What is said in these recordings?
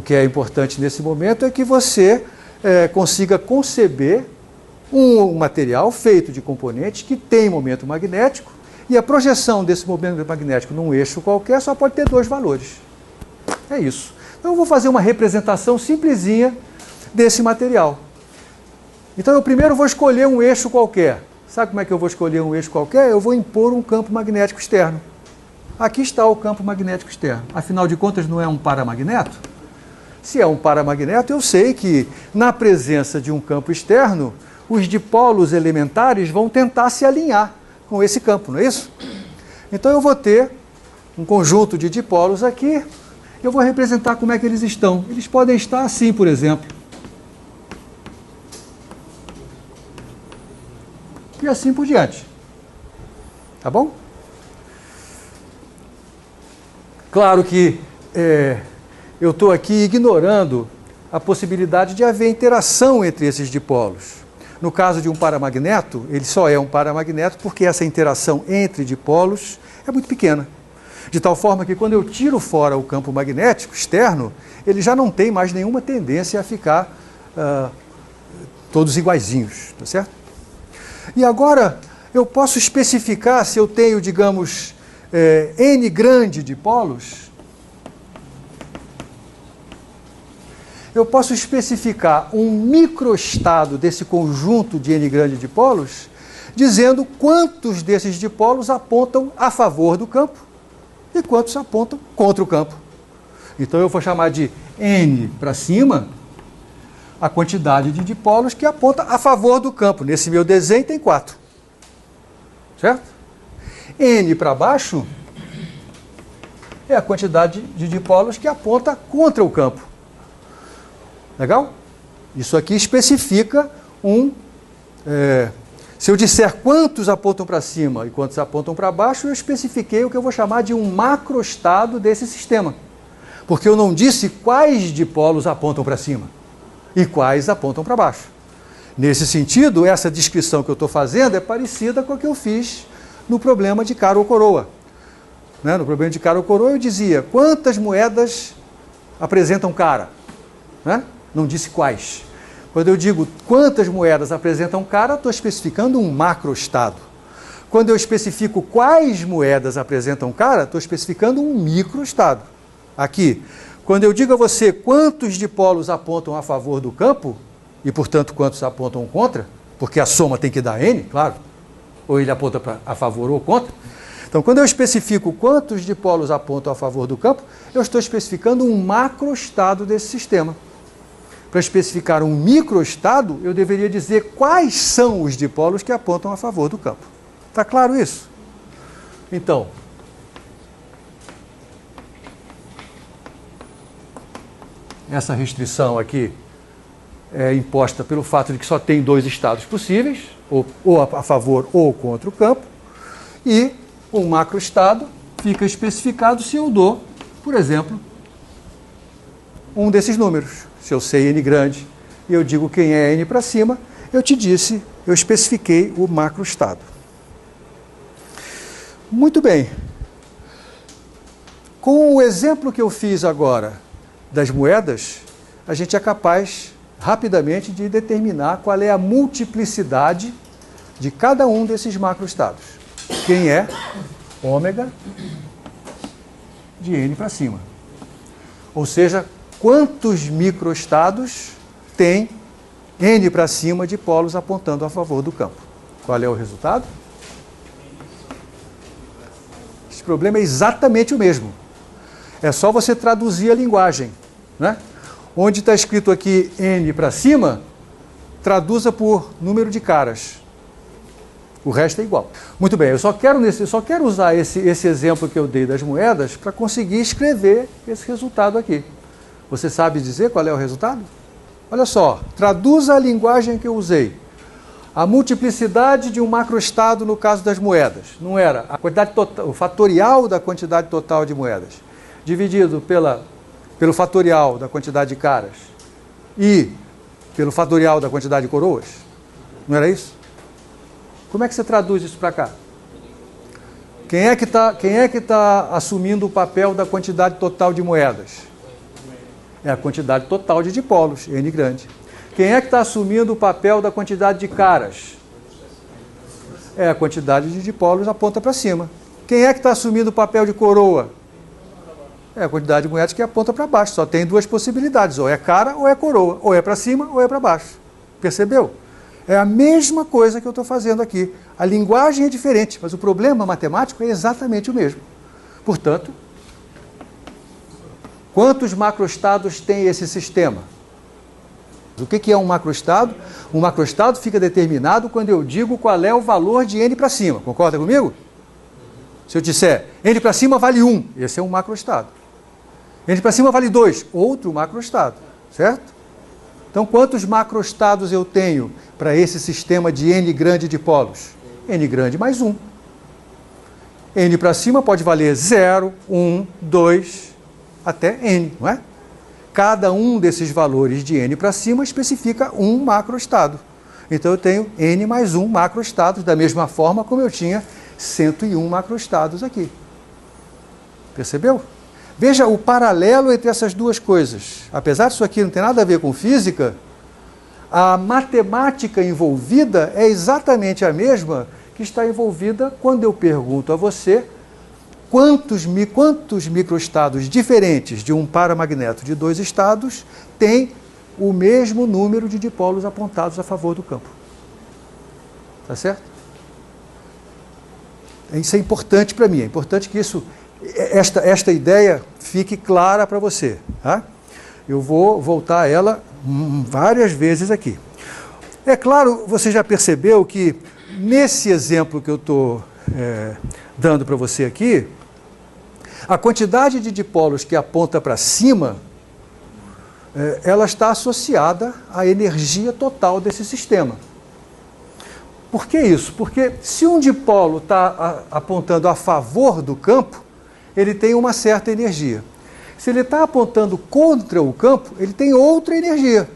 que é importante nesse momento é que você consiga conceber um material feito de componentes que tem momento magnético, e a projeção desse momento magnético num eixo qualquer só pode ter dois valores. É isso. Então eu vou fazer uma representação simplesinha desse material. Então eu primeiro vou escolher um eixo qualquer. Sabe como é que eu vou escolher um eixo qualquer? Eu vou impor um campo magnético externo. Aqui está o campo magnético externo. Afinal de contas, não é um paramagneto? Se é um paramagneto, eu sei que na presença de um campo externo, os dipolos elementares vão tentar se alinhar com esse campo, não é isso? Então eu vou ter um conjunto de dipolos aqui, eu vou representar como é que eles estão. Eles podem estar assim, por exemplo. E assim por diante. Tá bom? Claro que eu estou aqui ignorando a possibilidade de haver interação entre esses dipolos. No caso de um paramagneto, ele só é um paramagneto porque essa interação entre dipolos é muito pequena. De tal forma que quando eu tiro fora o campo magnético externo, ele já não tem mais nenhuma tendência a ficar todos iguaizinhos, tá certo? E agora eu posso especificar se eu tenho, digamos, N grande dipolos. Eu posso especificar um microestado desse conjunto de N grande dipolos, dizendo quantos desses dipolos apontam a favor do campo e quantos apontam contra o campo. Então eu vou chamar de N para cima a quantidade de dipolos que aponta a favor do campo. Nesse meu desenho tem 4. Certo? N para baixo é a quantidade de dipolos que aponta contra o campo. Legal? Isso aqui especifica se eu disser quantos apontam para cima e quantos apontam para baixo, eu especifiquei o que eu vou chamar de um macroestado desse sistema. Porque eu não disse quais dipolos apontam para cima e quais apontam para baixo. Nesse sentido, essa descrição que eu estou fazendo é parecida com a que eu fiz no problema de cara ou coroa. No problema de cara ou coroa eu dizia quantas moedas apresentam cara. Não disse quais. Quando eu digo quantas moedas apresentam cara, estou especificando um macroestado. Quando eu especifico quais moedas apresentam cara, estou especificando um microestado. Aqui, quando eu digo a você quantos dipolos apontam a favor do campo, e portanto quantos apontam contra, porque a soma tem que dar N, claro, ou ele aponta a favor ou contra. Então, quando eu especifico quantos dipolos apontam a favor do campo, eu estou especificando um macroestado desse sistema. Para especificar um microestado, eu deveria dizer quais são os dipolos que apontam a favor do campo. Está claro isso? Então, essa restrição aqui é imposta pelo fato de que só tem 2 estados possíveis, ou a favor ou contra o campo, e um macroestado fica especificado se eu dou, por exemplo, um desses números. Se eu sei N grande e eu digo quem é N para cima, eu especifiquei o macroestado. Muito bem. Com o exemplo que eu fiz agora das moedas, a gente é capaz rapidamente de determinar qual é a multiplicidade de cada um desses macroestados. Quem é ômega de N para cima. Ou seja, quantos microestados tem N para cima de polos apontando a favor do campo. Qual é o resultado? Esse problema é exatamente o mesmo. É só você traduzir a linguagem. Onde está escrito aqui N para cima, traduza por número de caras. O resto é igual. Muito bem, eu só quero usar esse exemplo que eu dei das moedas para conseguir escrever esse resultado aqui. Você sabe dizer qual é o resultado? Olha só, traduza a linguagem que eu usei. A multiplicidade de um macroestado no caso das moedas. Não era a quantidade total, o fatorial da quantidade total de moedas, dividido pelo fatorial da quantidade de caras e pelo fatorial da quantidade de coroas? Não era isso? Como é que você traduz isso para cá? Quem é que tá assumindo o papel da quantidade total de moedas? É a quantidade total de dipolos, N grande. Quem é que está assumindo o papel da quantidade de caras? É a quantidade de dipolos aponta para cima. Quem é que está assumindo o papel de coroa? É a quantidade de moedas que aponta para baixo. Só tem duas possibilidades, ou é cara ou é coroa, ou é para cima ou é para baixo. Percebeu? É a mesma coisa que eu estou fazendo aqui. A linguagem é diferente, mas o problema matemático é exatamente o mesmo. Portanto, quantos macroestados tem esse sistema? O que é um macroestado? Um macroestado fica determinado quando eu digo qual é o valor de n para cima. Concorda comigo? Se eu disser n para cima vale 1, esse é um macroestado. N para cima vale 2, outro macroestado. Certo? Então, quantos macroestados eu tenho para esse sistema de n grande de polos? N grande mais 1. N para cima pode valer 0, 1, 2, até n, não é? Cada um desses valores de n para cima especifica um macroestado. Então, eu tenho n mais 1 macroestados, da mesma forma como eu tinha 101 macroestados aqui. Percebeu? Veja o paralelo entre essas duas coisas. Apesar disso aqui não ter nada a ver com física, a matemática envolvida é exatamente a mesma que está envolvida quando eu pergunto a você quantos microestados diferentes de um paramagneto de 2 estados têm o mesmo número de dipolos apontados a favor do campo. Tá certo? Isso é importante para mim, é importante que esta ideia fique clara para você. Tá? Eu vou voltar a ela várias vezes aqui. É claro, você já percebeu que nesse exemplo que eu estou dando para você aqui, a quantidade de dipolos que aponta para cima, ela está associada à energia total desse sistema. Por que isso? Porque se um dipolo está apontando a favor do campo, ele tem uma certa energia. Se ele está apontando contra o campo, ele tem outra energia.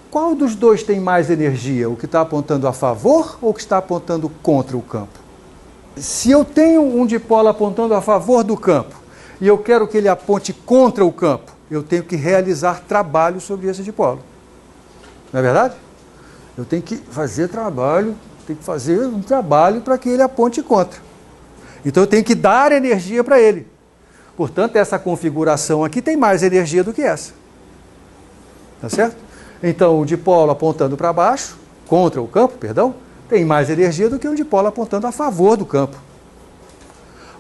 Qual dos dois tem mais energia? O que está apontando a favor ou o que está apontando contra o campo? Se eu tenho um dipolo apontando a favor do campo e eu quero que ele aponte contra o campo, eu tenho que realizar trabalho sobre esse dipolo. Não é verdade? Eu tenho que fazer um trabalho para que ele aponte contra. Então eu tenho que dar energia para ele. Portanto, essa configuração aqui tem mais energia do que essa. Tá certo? Então, o dipolo apontando para baixo, contra o campo, perdão, tem mais energia do que o dipolo apontando a favor do campo.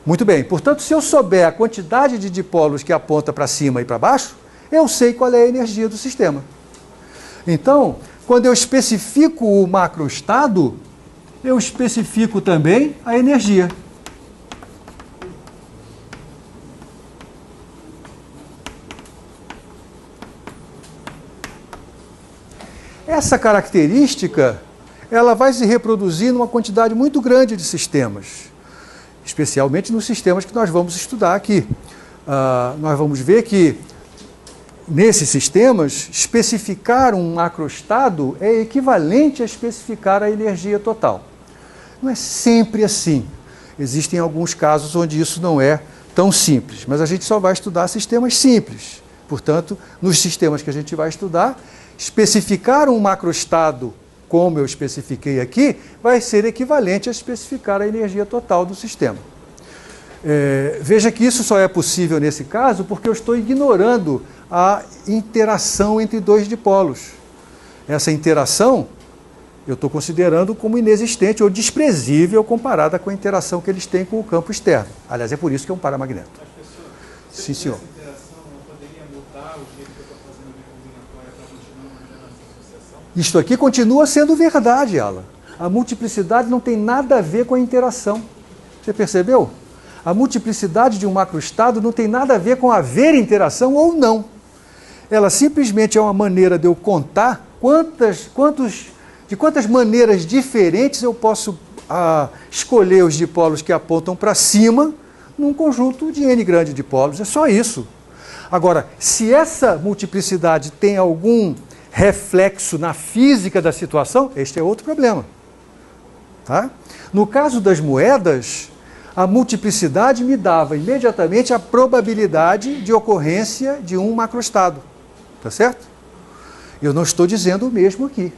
Muito bem. Portanto, se eu souber a quantidade de dipolos que aponta para cima e para baixo, eu sei qual é a energia do sistema. Então, quando eu especifico o macroestado, eu especifico também a energia. Essa característica, ela vai se reproduzir numa quantidade muito grande de sistemas, especialmente nos sistemas que nós vamos estudar aqui. Nós vamos ver que, nesses sistemas, especificar um macroestado é equivalente a especificar a energia total. Não é sempre assim. Existem alguns casos onde isso não é tão simples, mas a gente só vai estudar sistemas simples. Portanto, nos sistemas que a gente vai estudar, especificar um macroestado, como eu especifiquei aqui, vai ser equivalente a especificar a energia total do sistema. Veja que isso só é possível nesse caso porque eu estou ignorando a interação entre dois dipolos. Essa interação eu estou considerando como inexistente ou desprezível comparada com a interação que eles têm com o campo externo. Aliás, é por isso que é um paramagneto. Sim, senhor. Isto aqui continua sendo verdade, Alan. A multiplicidade não tem nada a ver com a interação. Você percebeu? A multiplicidade de um macroestado não tem nada a ver com haver interação ou não. Ela simplesmente é uma maneira de eu contar de quantas maneiras diferentes eu posso escolher os dipolos que apontam para cima num conjunto de n grande dipolos. É só isso. Agora, se essa multiplicidade tem algum reflexo na física da situação, este é outro problema. Tá? No caso das moedas, A multiplicidade me dava imediatamente a probabilidade de ocorrência de um macroestado. Tá certo? Eu não estou dizendo o mesmo aqui.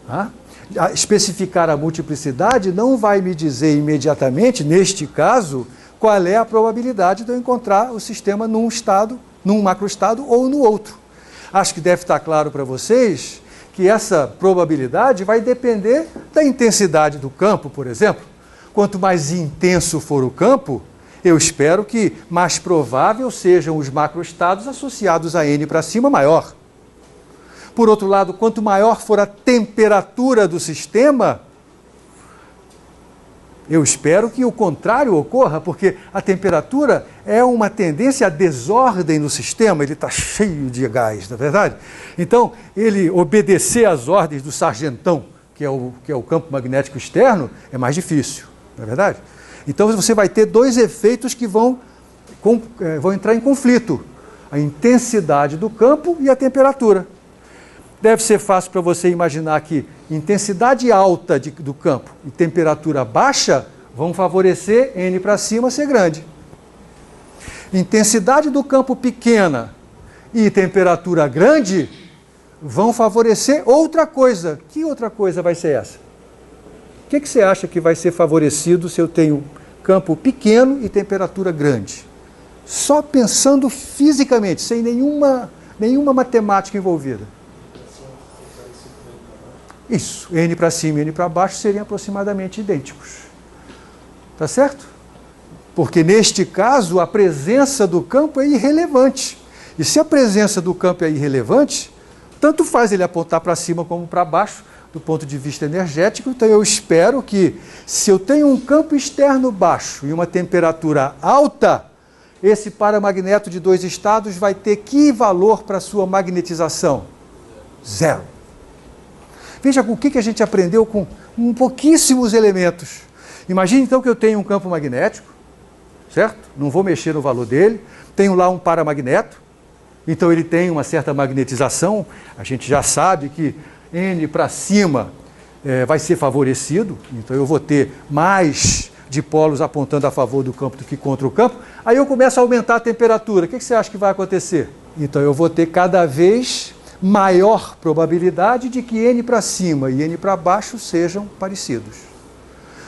Tá? Especificar a multiplicidade não vai me dizer imediatamente, neste caso, qual é a probabilidade de eu encontrar o sistema num estado, num macroestado ou no outro. Acho que deve estar claro para vocês que essa probabilidade vai depender da intensidade do campo, por exemplo. Quanto mais intenso for o campo, eu espero que mais provável sejam os macroestados associados a n para cima maior. Por outro lado, quanto maior for a temperatura do sistema, eu espero que o contrário ocorra, porque a temperatura é uma tendência à desordem no sistema, ele está cheio de gás, não é verdade? Então, ele obedecer às ordens do sargentão, que é o campo magnético externo, é mais difícil, não é verdade? Então, você vai ter dois efeitos que vão entrar em conflito: a intensidade do campo e a temperatura. Deve ser fácil para você imaginar que intensidade alta do campo e temperatura baixa vão favorecer n para cima ser grande. Intensidade do campo pequena e temperatura grande vão favorecer outra coisa. Que outra coisa vai ser essa? O que você acha que vai ser favorecido se eu tenho campo pequeno e temperatura grande? Só pensando fisicamente, sem nenhuma matemática envolvida. Isso, n para cima e n para baixo seriam aproximadamente idênticos. Tá certo? Porque neste caso a presença do campo é irrelevante. E se a presença do campo é irrelevante, tanto faz ele apontar para cima como para baixo, do ponto de vista energético. Então eu espero que, se eu tenho um campo externo baixo e uma temperatura alta, esse paramagneto de dois estados vai ter que valor para a sua magnetização? Zero. Veja com o que a gente aprendeu com pouquíssimos elementos. Imagine então que eu tenho um campo magnético, certo? Não vou mexer no valor dele. Tenho lá um paramagneto, então ele tem uma certa magnetização. A gente já sabe que n para cima vai ser favorecido, então eu vou ter mais dipolos apontando a favor do campo do que contra o campo. Aí eu começo a aumentar a temperatura. O que você acha que vai acontecer? Então eu vou ter cada vez maior probabilidade de que n para cima e n para baixo sejam parecidos.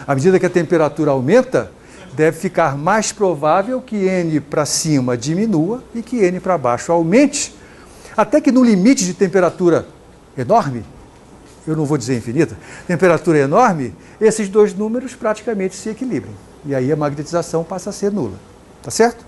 À medida que a temperatura aumenta, deve ficar mais provável que n para cima diminua e que n para baixo aumente, até que no limite de temperatura enorme, eu não vou dizer infinita, temperatura enorme, esses dois números praticamente se equilibrem. E aí a magnetização passa a ser nula. Tá certo?